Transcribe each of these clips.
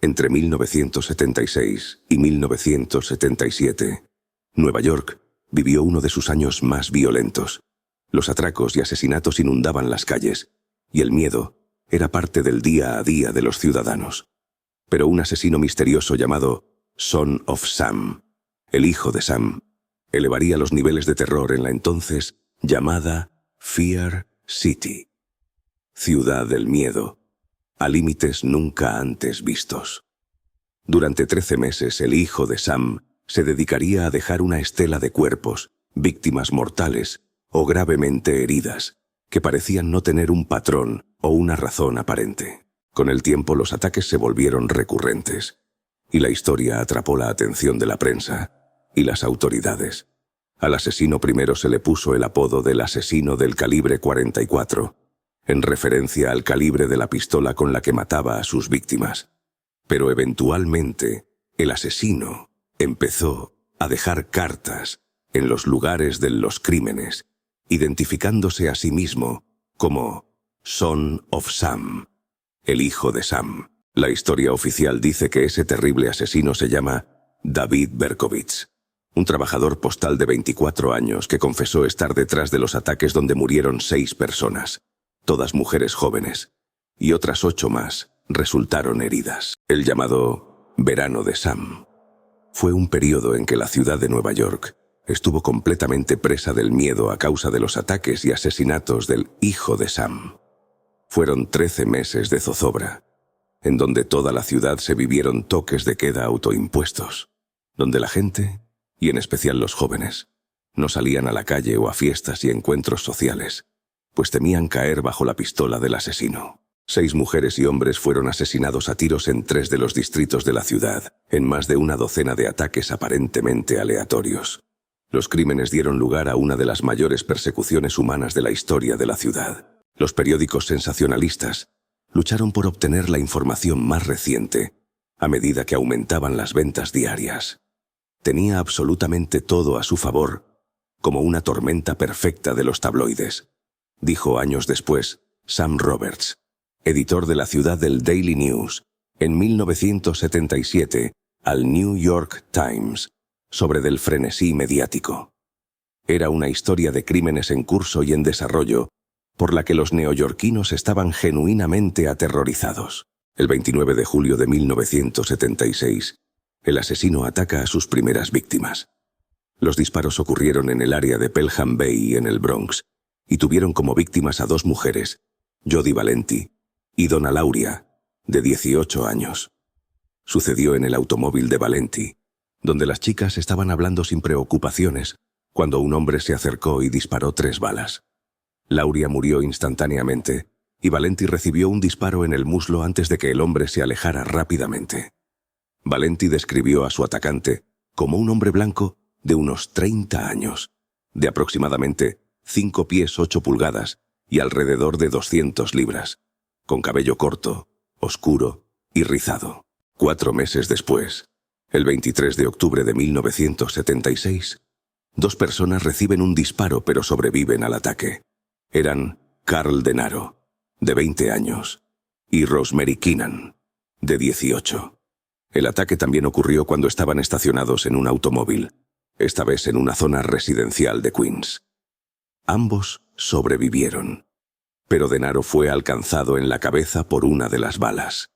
Entre 1976 y 1977, Nueva York vivió uno de sus años más violentos. Los atracos y asesinatos inundaban las calles, y el miedo era parte del día a día de los ciudadanos. Pero un asesino misterioso llamado Son of Sam, el hijo de Sam, elevaría los niveles de terror en la entonces llamada Fear City, ciudad del miedo, a límites nunca antes vistos. Durante 13 meses el hijo de Sam se dedicaría a dejar una estela de cuerpos, víctimas mortales o gravemente heridas, que parecían no tener un patrón o una razón aparente. Con el tiempo los ataques se volvieron recurrentes, y la historia atrapó la atención de la prensa y las autoridades. Al asesino primero se le puso el apodo del asesino del calibre 44, en referencia al calibre de la pistola con la que mataba a sus víctimas. Pero eventualmente, el asesino empezó a dejar cartas en los lugares de los crímenes, identificándose a sí mismo como Son of Sam, el hijo de Sam. La historia oficial dice que ese terrible asesino se llama David Berkowitz, un trabajador postal de 24 años que confesó estar detrás de los ataques donde murieron 6 personas, todas mujeres jóvenes, y otras 8 más resultaron heridas. El llamado Verano de Sam fue un periodo en que la ciudad de Nueva York estuvo completamente presa del miedo a causa de los ataques y asesinatos del hijo de Sam. Fueron 13 meses de zozobra, en donde toda la ciudad se vivieron toques de queda autoimpuestos, donde la gente, y en especial los jóvenes, no salían a la calle o a fiestas y encuentros sociales, pues temían caer bajo la pistola del asesino. 6 mujeres y hombres fueron asesinados a tiros en 3 de los distritos de la ciudad, en más de una docena de ataques aparentemente aleatorios. Los crímenes dieron lugar a una de las mayores persecuciones humanas de la historia de la ciudad. Los periódicos sensacionalistas lucharon por obtener la información más reciente, a medida que aumentaban las ventas diarias. Tenía absolutamente todo a su favor, como una tormenta perfecta de los tabloides, dijo años después Sam Roberts, editor de la ciudad del Daily News, en 1977, al New York Times, sobre del frenesí mediático. Era una historia de crímenes en curso y en desarrollo, por la que los neoyorquinos estaban genuinamente aterrorizados. El 29 de julio de 1976, el asesino ataca a sus primeras víctimas. Los disparos ocurrieron en el área de Pelham Bay, en el Bronx, y tuvieron como víctimas a 2 mujeres, Jody Valenti y Donna Lauria, de 18 años. Sucedió en el automóvil de Valenti, donde las chicas estaban hablando sin preocupaciones, cuando un hombre se acercó y disparó 3 balas. Lauria murió instantáneamente, y Valenti recibió un disparo en el muslo antes de que el hombre se alejara rápidamente. Valenti describió a su atacante como un hombre blanco de unos 30 años, de aproximadamente 5 pies 8 pulgadas y alrededor de 200 libras, con cabello corto, oscuro y rizado. 4 meses después, el 23 de octubre de 1976, 2 personas reciben un disparo pero sobreviven al ataque. Eran Carl Denaro, de 20 años, y Rosemary Keenan, de 18. El ataque también ocurrió cuando estaban estacionados en un automóvil, esta vez en una zona residencial de Queens. Ambos sobrevivieron, pero Denaro fue alcanzado en la cabeza por una de las balas.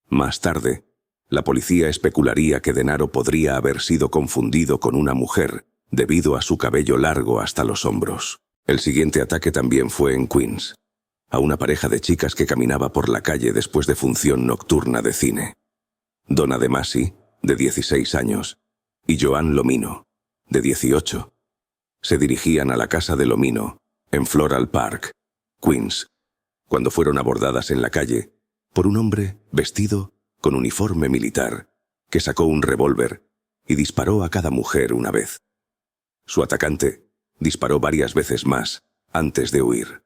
Más tarde, la policía especularía que Denaro podría haber sido confundido con una mujer debido a su cabello largo hasta los hombros. El siguiente ataque también fue en Queens, a una pareja de chicas que caminaba por la calle después de función nocturna de cine. Donna De Masi, de 16 años, y Joan Lomino, de 18, se dirigían a la casa de Lomino, en Floral Park, Queens, cuando fueron abordadas en la calle por un hombre vestido con uniforme militar, que sacó un revólver y disparó a cada mujer una vez. Su atacante disparó varias veces más antes de huir.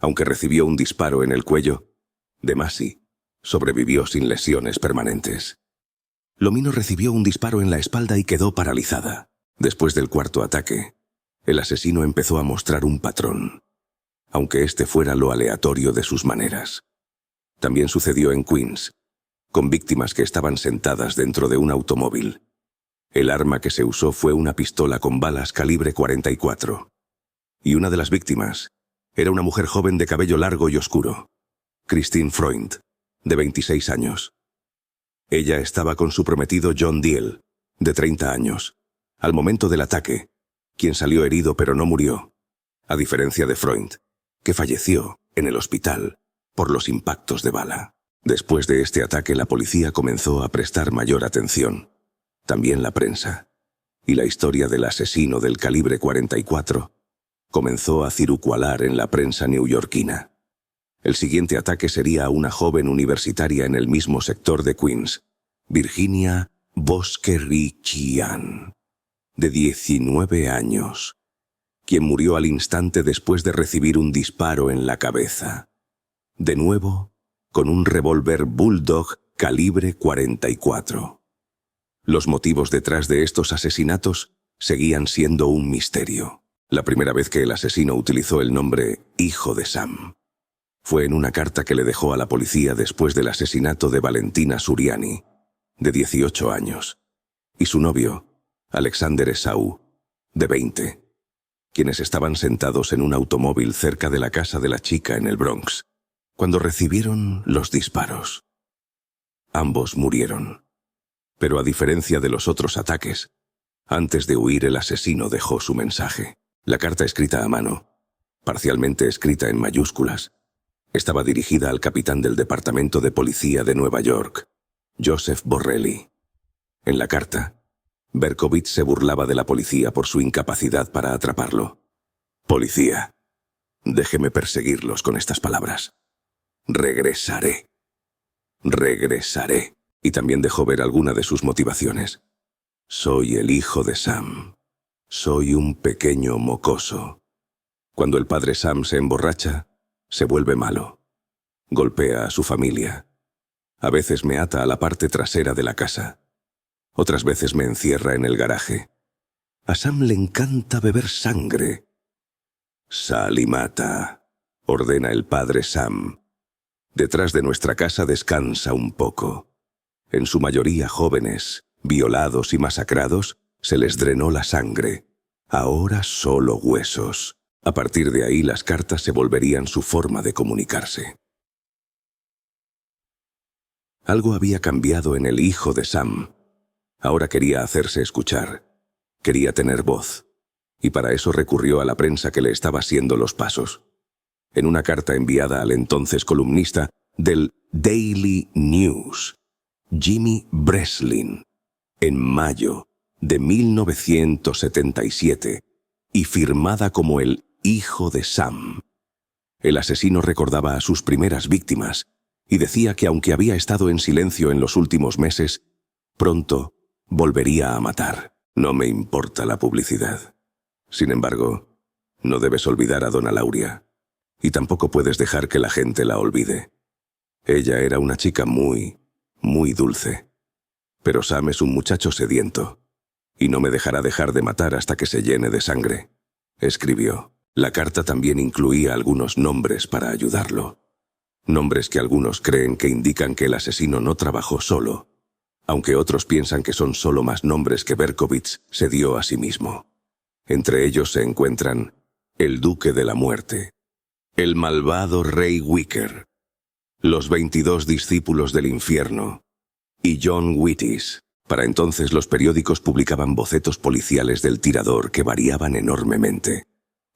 Aunque recibió un disparo en el cuello, De Masi sobrevivió sin lesiones permanentes. Lomino recibió un disparo en la espalda y quedó paralizada. Después del 4º ataque, el asesino empezó a mostrar un patrón, aunque este fuera lo aleatorio de sus maneras. También sucedió en Queens, con víctimas que estaban sentadas dentro de un automóvil. El arma que se usó fue una pistola con balas calibre 44. Y una de las víctimas era una mujer joven de cabello largo y oscuro, Christine Freund, de 26 años. Ella estaba con su prometido John Diel, de 30 años, al momento del ataque, quien salió herido pero no murió, a diferencia de Freund, que falleció en el hospital por los impactos de bala. Después de este ataque, la policía comenzó a prestar mayor atención, también la prensa, y la historia del asesino del calibre 44 comenzó a cirucualar en la prensa neoyorquina. El siguiente ataque sería a una joven universitaria en el mismo sector de Queens, Virginia Boskerichian, de 19 años, quien murió al instante después de recibir un disparo en la cabeza. De nuevo, con un revólver Bulldog calibre 44. Los motivos detrás de estos asesinatos seguían siendo un misterio. La primera vez que el asesino utilizó el nombre Hijo de Sam fue en una carta que le dejó a la policía después del asesinato de Valentina Suriani, de 18 años, y su novio, Alexander Esau, de 20, quienes estaban sentados en un automóvil cerca de la casa de la chica en el Bronx, cuando recibieron los disparos. Ambos murieron. Pero a diferencia de los otros ataques, antes de huir el asesino dejó su mensaje. La carta escrita a mano, parcialmente escrita en mayúsculas, estaba dirigida al capitán del Departamento de Policía de Nueva York, Joseph Borrelli. En la carta, Berkowitz se burlaba de la policía por su incapacidad para atraparlo. «Policía, déjeme perseguirlos con estas palabras. Regresaré. Regresaré». Y también dejó ver alguna de sus motivaciones. «Soy el hijo de Sam. Soy un pequeño mocoso. Cuando el padre Sam se emborracha, se vuelve malo. Golpea a su familia. A veces me ata a la parte trasera de la casa. Otras veces me encierra en el garaje. A Sam le encanta beber sangre. Sal y mata», ordena el padre Sam. «Detrás de nuestra casa descansa un poco. En su mayoría jóvenes, violados y masacrados, se les drenó la sangre. Ahora solo huesos». A partir de ahí las cartas se volverían su forma de comunicarse. Algo había cambiado en el hijo de Sam. Ahora quería hacerse escuchar. Quería tener voz. Y para eso recurrió a la prensa que le estaba haciendo los pasos. En una carta enviada al entonces columnista del Daily News, Jimmy Breslin, en mayo de 1977, y firmada como el Hijo de Sam, el asesino recordaba a sus primeras víctimas y decía que aunque había estado en silencio en los últimos meses, pronto volvería a matar. «No me importa la publicidad. Sin embargo, no debes olvidar a Donna Lauria, y tampoco puedes dejar que la gente la olvide. Ella era una chica muy dulce. Pero Sam es un muchacho sediento, y no me dejará dejar de matar hasta que se llene de sangre», escribió. La carta también incluía algunos nombres para ayudarlo. Nombres que algunos creen que indican que el asesino no trabajó solo, aunque otros piensan que son solo más nombres que Berkowitz se dio a sí mismo. Entre ellos se encuentran el Duque de la Muerte, el malvado Rey Wicker, los 22 discípulos del infierno y John Wittis. Para entonces los periódicos publicaban bocetos policiales del tirador que variaban enormemente.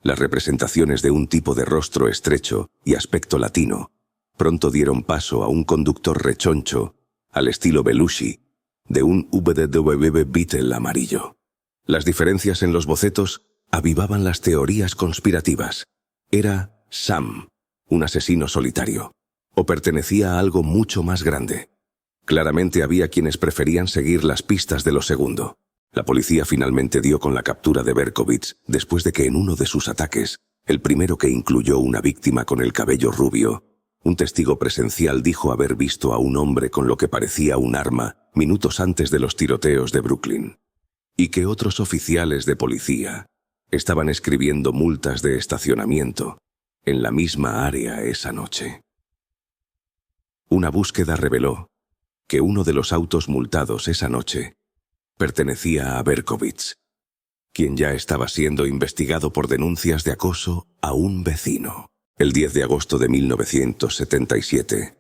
Las representaciones de un tipo de rostro estrecho y aspecto latino pronto dieron paso a un conductor rechoncho, al estilo Belushi, de un VW Beetle amarillo. Las diferencias en los bocetos avivaban las teorías conspirativas. ¿Era Sam un asesino solitario, o pertenecía a algo mucho más grande? Claramente había quienes preferían seguir las pistas de lo segundo. La policía finalmente dio con la captura de Berkowitz después de que en uno de sus ataques, el primero que incluyó una víctima con el cabello rubio, un testigo presencial dijo haber visto a un hombre con lo que parecía un arma minutos antes de los tiroteos de Brooklyn, y que otros oficiales de policía estaban escribiendo multas de estacionamiento en la misma área esa noche. Una búsqueda reveló que uno de los autos multados esa noche pertenecía a Berkowitz, quien ya estaba siendo investigado por denuncias de acoso a un vecino. El 10 de agosto de 1977,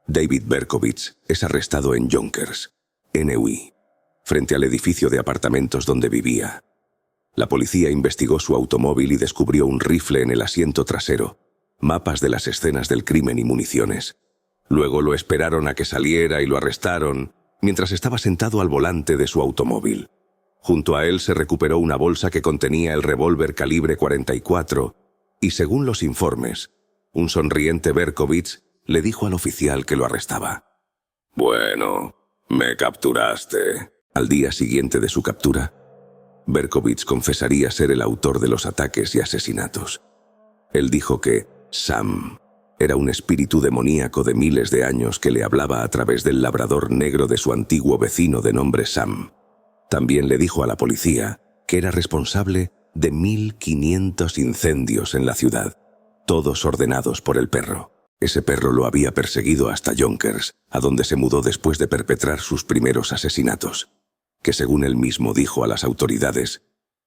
David Berkowitz es arrestado en Yonkers, NY, frente al edificio de apartamentos donde vivía. La policía investigó su automóvil y descubrió un rifle en el asiento trasero, mapas de las escenas del crimen y municiones. Luego lo esperaron a que saliera y lo arrestaron mientras estaba sentado al volante de su automóvil. Junto a él se recuperó una bolsa que contenía el revólver calibre 44 y, según los informes, un sonriente Berkowitz le dijo al oficial que lo arrestaba: «Bueno, me capturaste». Al día siguiente de su captura, Berkowitz confesaría ser el autor de los ataques y asesinatos. Él dijo que Sam era un espíritu demoníaco de miles de años que le hablaba a través del labrador negro de su antiguo vecino de nombre Sam. También le dijo a la policía que era responsable de 1.500 incendios en la ciudad, todos ordenados por el perro. Ese perro lo había perseguido hasta Yonkers, a donde se mudó después de perpetrar sus primeros asesinatos, que según él mismo dijo a las autoridades,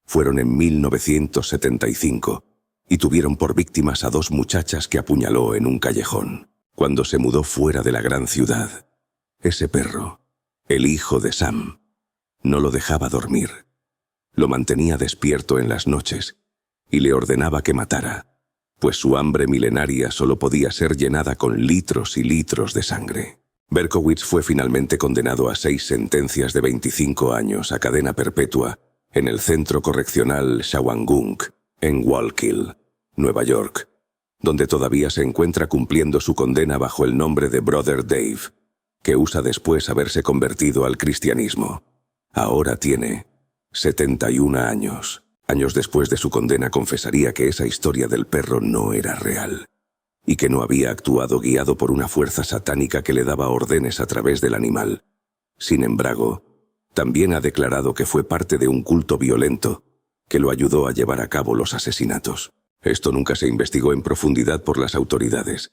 fueron en 1975 y tuvieron por víctimas a 2 muchachas que apuñaló en un callejón. Cuando se mudó fuera de la gran ciudad, ese perro, el hijo de Sam, no lo dejaba dormir. Lo mantenía despierto en las noches y le ordenaba que matara, pues su hambre milenaria solo podía ser llenada con litros y litros de sangre. Berkowitz fue finalmente condenado a 6 sentencias de 25 años a cadena perpetua en el Centro Correccional Shawangunk, en Wallkill, Nueva York, donde todavía se encuentra cumpliendo su condena bajo el nombre de Brother Dave, que usa después haberse convertido al cristianismo. Ahora tiene 71 años. Años después de su condena confesaría que esa historia del perro no era real y que no había actuado guiado por una fuerza satánica que le daba órdenes a través del animal. Sin embargo, también ha declarado que fue parte de un culto violento que lo ayudó a llevar a cabo los asesinatos. Esto nunca se investigó en profundidad por las autoridades,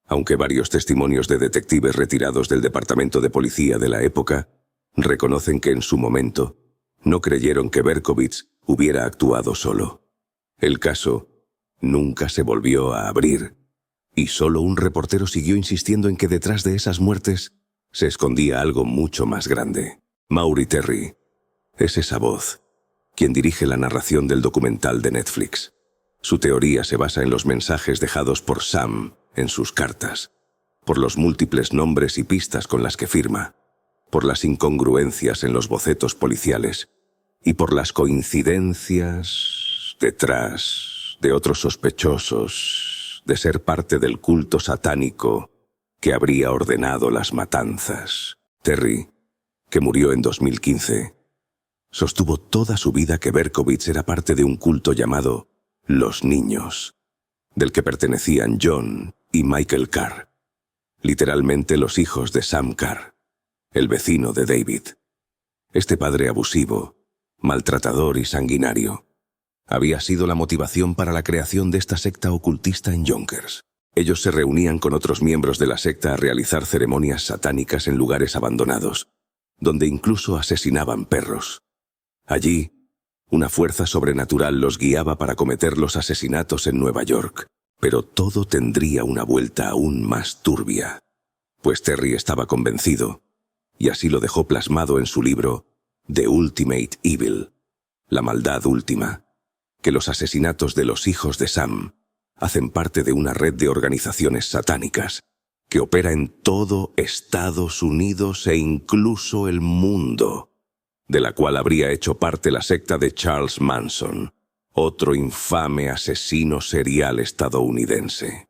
aunque varios testimonios de detectives retirados del departamento de policía de la época reconocen que en su momento no creyeron que Berkowitz hubiera actuado solo. El caso nunca se volvió a abrir y solo un reportero siguió insistiendo en que detrás de esas muertes se escondía algo mucho más grande. Maury Terry es esa voz quien dirige la narración del documental de Netflix. Su teoría se basa en los mensajes dejados por Sam en sus cartas, por los múltiples nombres y pistas con las que firma, por las incongruencias en los bocetos policiales y por las coincidencias detrás de otros sospechosos de ser parte del culto satánico que habría ordenado las matanzas. Terry, que murió en 2015, sostuvo toda su vida que Berkowitz era parte de un culto llamado Los Niños, del que pertenecían John y Michael Carr, literalmente los hijos de Sam Carr, el vecino de David. Este padre abusivo, maltratador y sanguinario había sido la motivación para la creación de esta secta ocultista en Yonkers. Ellos se reunían con otros miembros de la secta a realizar ceremonias satánicas en lugares abandonados, donde incluso asesinaban perros. Allí, una fuerza sobrenatural los guiaba para cometer los asesinatos en Nueva York. Pero todo tendría una vuelta aún más turbia, pues Terry estaba convencido, y así lo dejó plasmado en su libro The Ultimate Evil, la maldad última, que los asesinatos de los hijos de Sam hacen parte de una red de organizaciones satánicas que opera en todo Estados Unidos e incluso el mundo, de la cual habría hecho parte la secta de Charles Manson, otro infame asesino serial estadounidense.